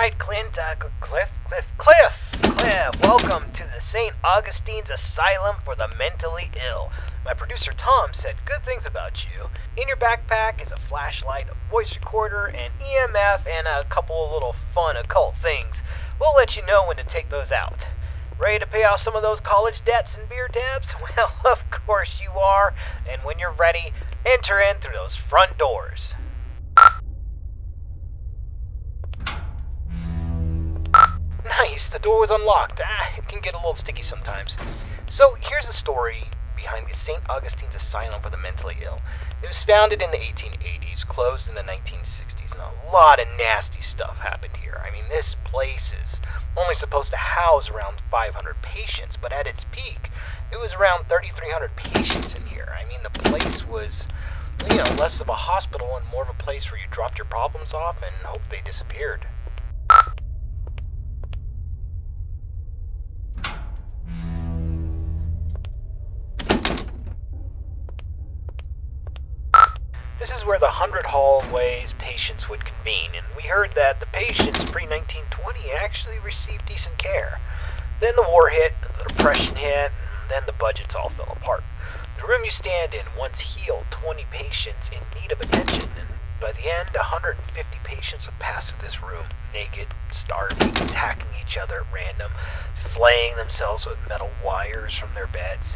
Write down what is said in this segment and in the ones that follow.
right, Clint, Cliff, welcome to the St. Augustine's Asylum for the Mentally Ill. My producer Tom said good things about you. In your backpack is a flashlight, a voice recorder, an EMF, and a couple of little fun occult things. We'll let you know when to take those out. Ready to pay off some of those college debts and beer tabs? Well, of course you are. And when you're ready, enter in through those front doors. Nice, the door was unlocked. It can get a little sticky sometimes. So here's the story behind the St. Augustine's Asylum for the Mentally Ill. It was founded in the 1880s, closed in the 1960s, and a lot of nasty stuff happened here. I mean, this place is only supposed to house around 500 patients, but at its peak, it was around 3,300 patients in here. I mean, the place was, less of a hospital and more of a place where you dropped your problems off and hoped they disappeared. This is where the 100 hallways patients would convene, and we heard that the patients pre-1920 actually received decent care. Then the war hit, the depression hit, and then the budgets all fell apart. The room you stand in once healed 20 patients in need of attention, and by the end, 150 patients would pass through this room, naked, starving, attacking each other at random, flaying themselves with metal wires from their beds.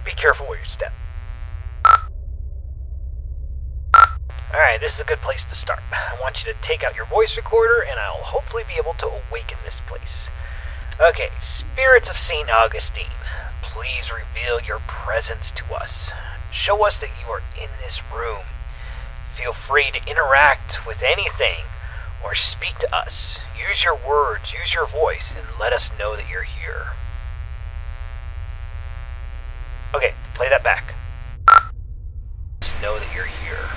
Be careful where you step. Alright, this is a good place to start. I want you to take out your voice recorder, and I'll hopefully be able to awaken this place. Okay, spirits of St. Augustine, please reveal your presence to us. Show us that you are in this room. Feel free to interact with anything, or speak to us. Use your words, use your voice, and let us know that you're here. Okay, play that back. Know that you're here.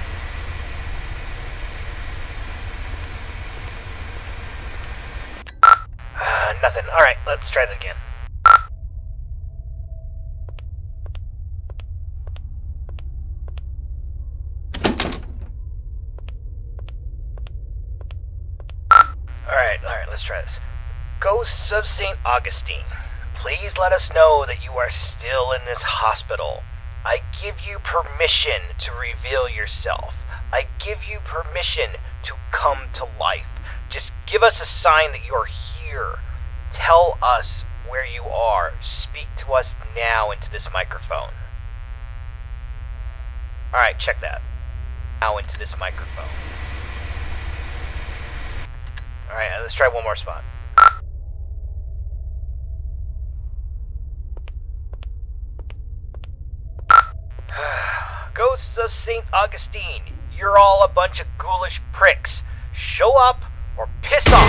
Nothing. Alright, let's try that again. Alright, let's try this. Ghosts of St. Augustine, please let us know that you are still in this hospital. I give you permission to reveal yourself. I give you permission to come to life. Just give us a sign that you're here. Tell us where you are. Speak to us now into this microphone. Alright, check that. Now into this microphone. Alright, let's try one more spot. Ghosts of St. Augustine, you're all a bunch of ghoulish pricks. Show up or piss off!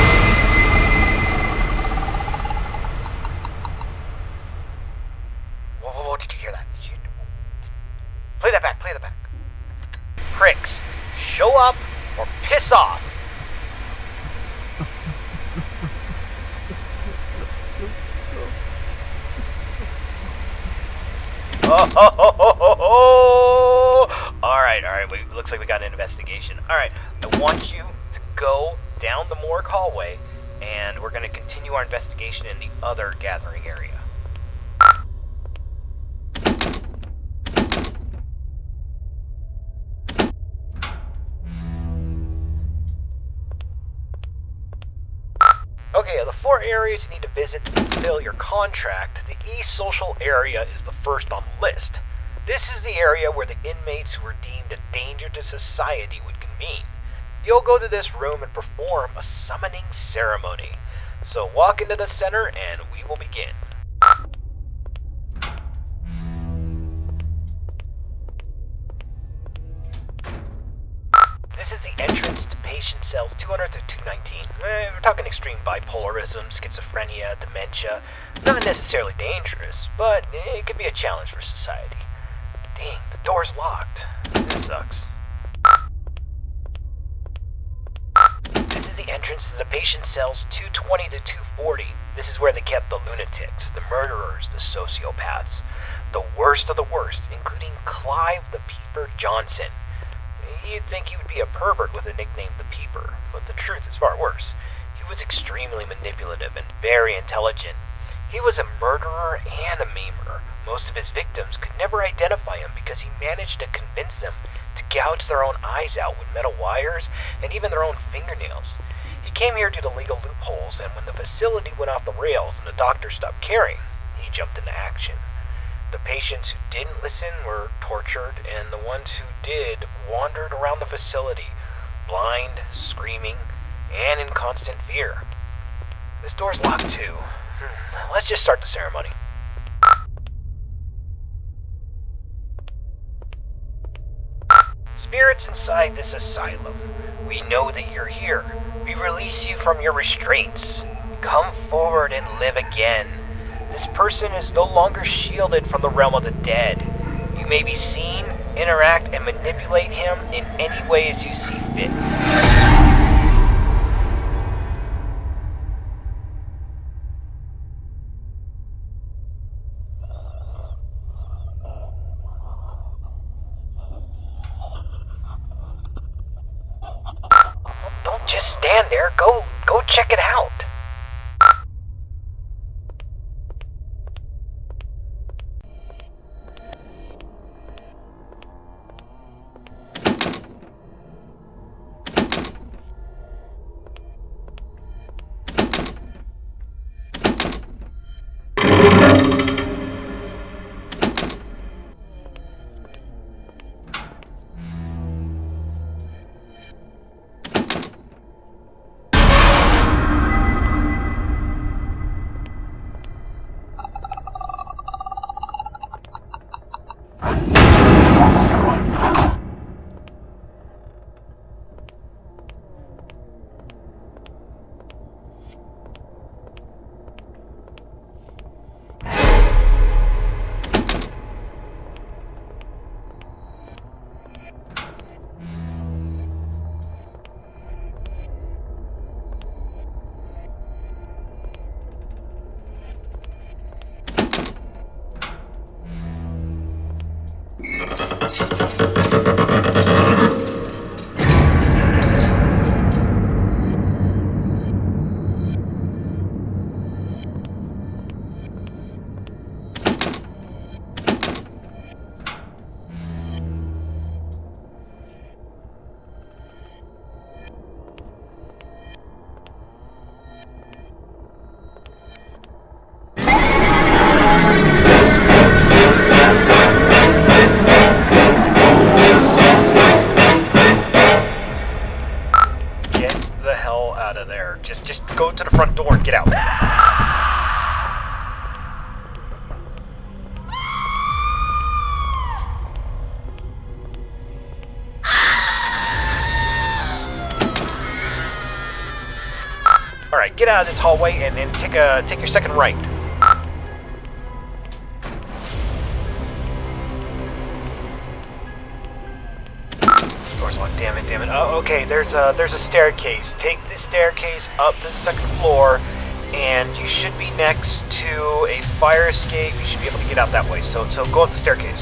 Whoa, did you hear that? Play that back. Pricks, show up or piss off! Alright, looks like we got an investigation. Alright, I want you to go down the morgue hallway, and we're going to continue our investigation in the other gathering area. Okay, of the 4 areas you need to visit to fulfill your contract, the East Social area is the first on the list. This is the area where the inmates who were deemed a danger to society would convene. You'll go to this room and perform a summoning ceremony. So walk into the center and we will begin. This is the entrance to patient cells 200 to 219. We're talking extreme bipolarism, schizophrenia, dementia. Not necessarily dangerous, but it could be a challenge for society. Dang, the door's locked. This sucks. This is the entrance to the patient cells 220 to 240. This is where they kept the lunatics, the murderers, the sociopaths. The worst of the worst, including Clive the Peeper Johnson. You'd think he would be a pervert with the nickname the Peeper, but the truth is far worse. manipulative and very intelligent. He was a murderer and a maimer. Most of his victims could never identify him because he managed to convince them to gouge their own eyes out with metal wires and even their own fingernails. He came here due to legal loopholes, and when the facility went off the rails and the doctors stopped caring, he jumped into action. The patients who didn't listen were tortured, and the ones who did wandered around the facility, blind, screaming, and in constant fear. This door's locked too. Let's just start the ceremony. Spirits inside this asylum, we know that you're here. We release you from your restraints. Come forward and live again. This person is no longer shielded from the realm of the dead. You may be seen, interact, and manipulate him in any way as you see fit. Don't just stand there. Go check it out. Just go to the front door and get out. Alright, get out of this hallway and take your second right. Door's locked, damn it. Oh, okay, there's a staircase. Take the staircase up to the second floor, and you should be next to a fire escape. You should be able to get out that way. So go up the staircase.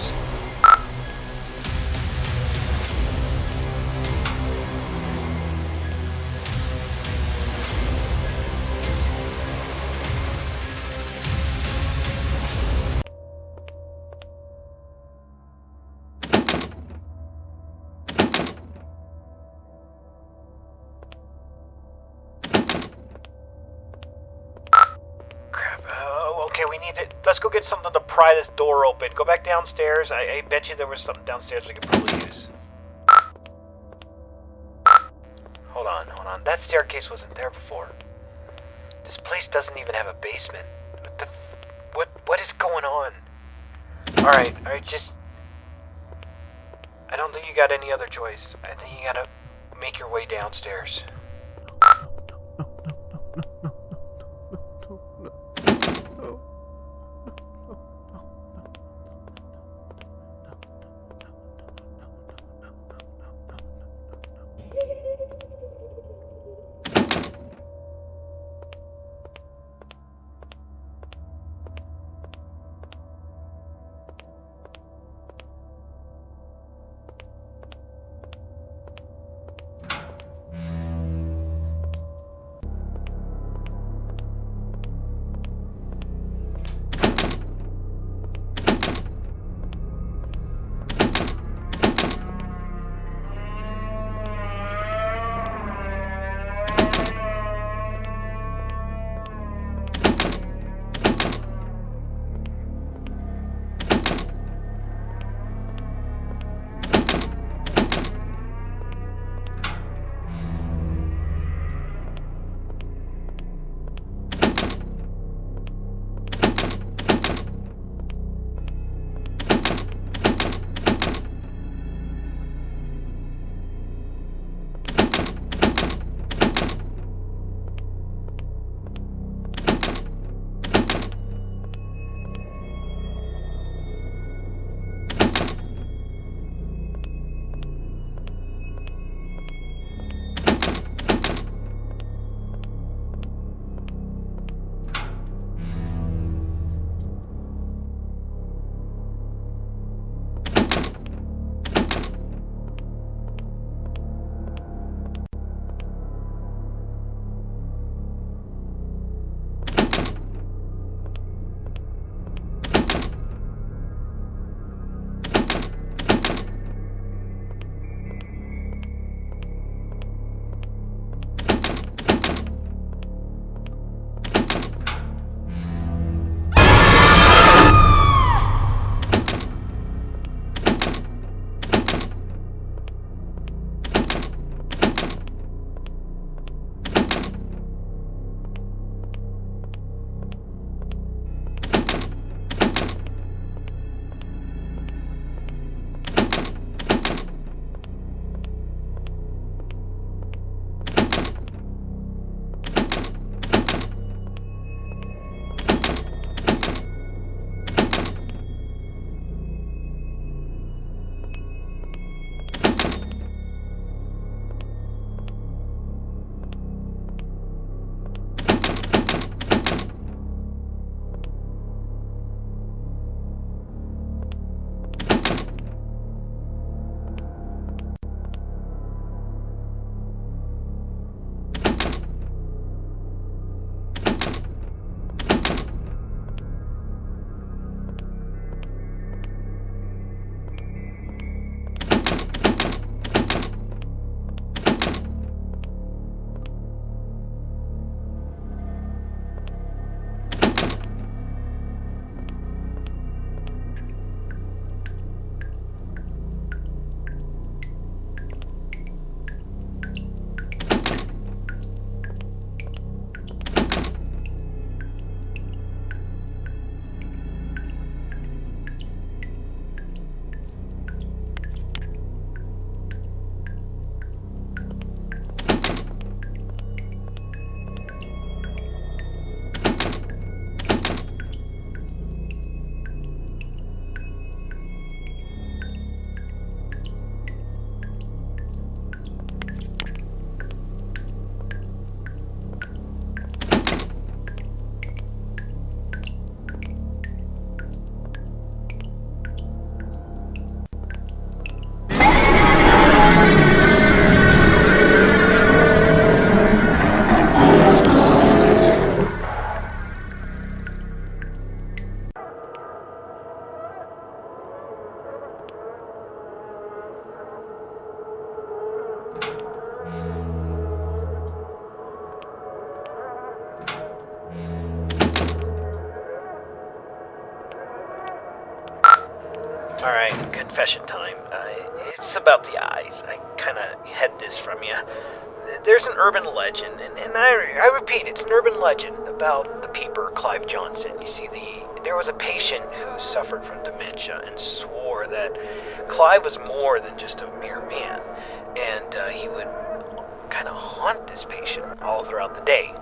Let's go get something to pry this door open. Go back downstairs. I bet you there was something downstairs we could probably use. Hold on. That staircase wasn't there before. This place doesn't even have a basement. What is going on? Alright, just... I don't think you got any other choice. I think you gotta make your way downstairs. Alright, confession time. It's about the eyes. I kinda had this from you. There's an urban legend, and I repeat, it's an urban legend about the peeper, Clive Johnson. You see, there was a patient who suffered from dementia and swore that Clive was more than just a mere man, and he would kind of haunt this patient all throughout the day.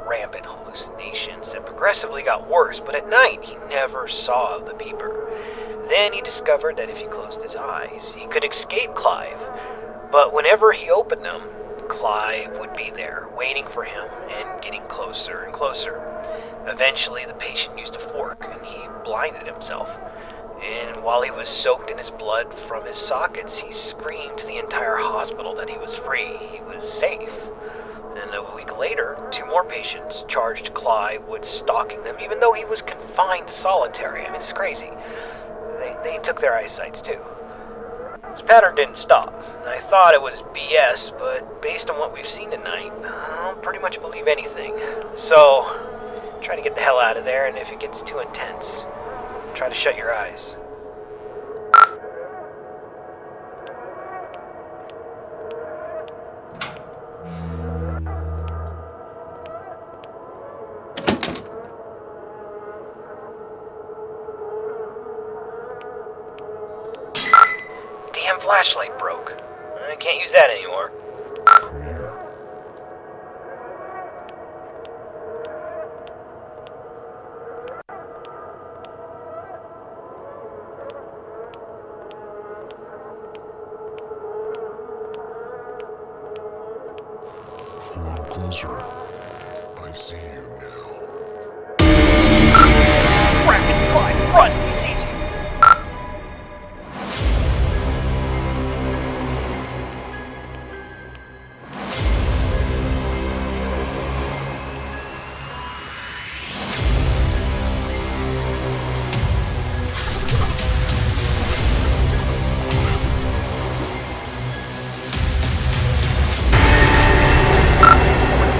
Rampant hallucinations that progressively got worse, but at night he never saw the peeper. Then he discovered that if he closed his eyes, he could escape Clive, but whenever he opened them, Clive would be there, waiting for him and getting closer and closer. Eventually, the patient used a fork, and he blinded himself. And while he was soaked in his blood from his sockets, he screamed to the entire hospital that he was free, he was safe. And a week later, 2 more patients charged Clive with stalking them, even though he was confined to solitary. I mean, it's crazy. They took their eyesights, too. This pattern didn't stop. I thought it was BS, but based on what we've seen tonight, I'll pretty much believe anything. So, try to get the hell out of there, and if it gets too intense, try to shut your eyes. Damn flashlight broke. I can't use that anymore. Pull on closer. I see you now. Crap, it's Clive! Run! He sees you!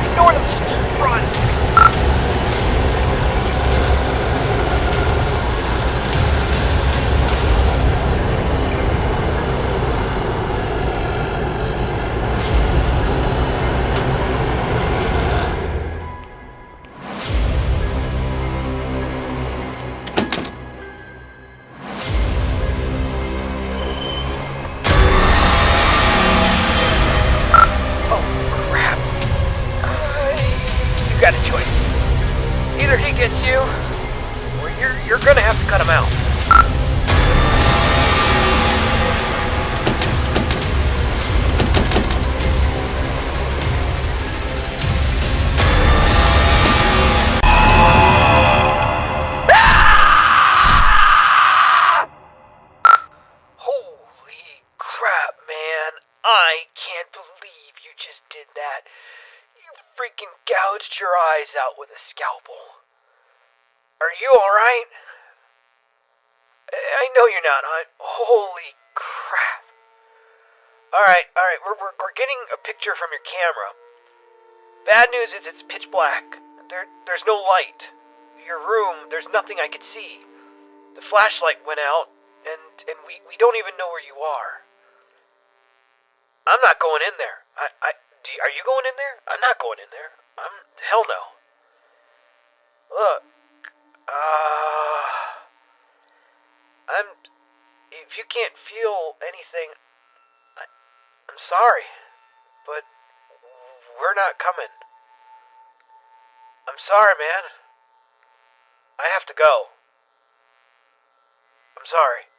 Ignore them! Run! Oh, crap. You got a choice. Either he gets you, or you're gonna have to cut him out. Holy crap, man. I can't believe you just did that. You freaking gouged your eyes out with a scalpel. Are you alright? I know you're not. Holy crap. Alright. We're getting a picture from your camera. Bad news is it's pitch black. There's no light. Your room, there's nothing I could see. The flashlight went out, and we don't even know where you are. I'm not going in there. Are you going in there? I'm not going in there. Hell no. Look, if you can't feel anything, I'm sorry, but we're not coming. I'm sorry, man. I have to go. I'm sorry.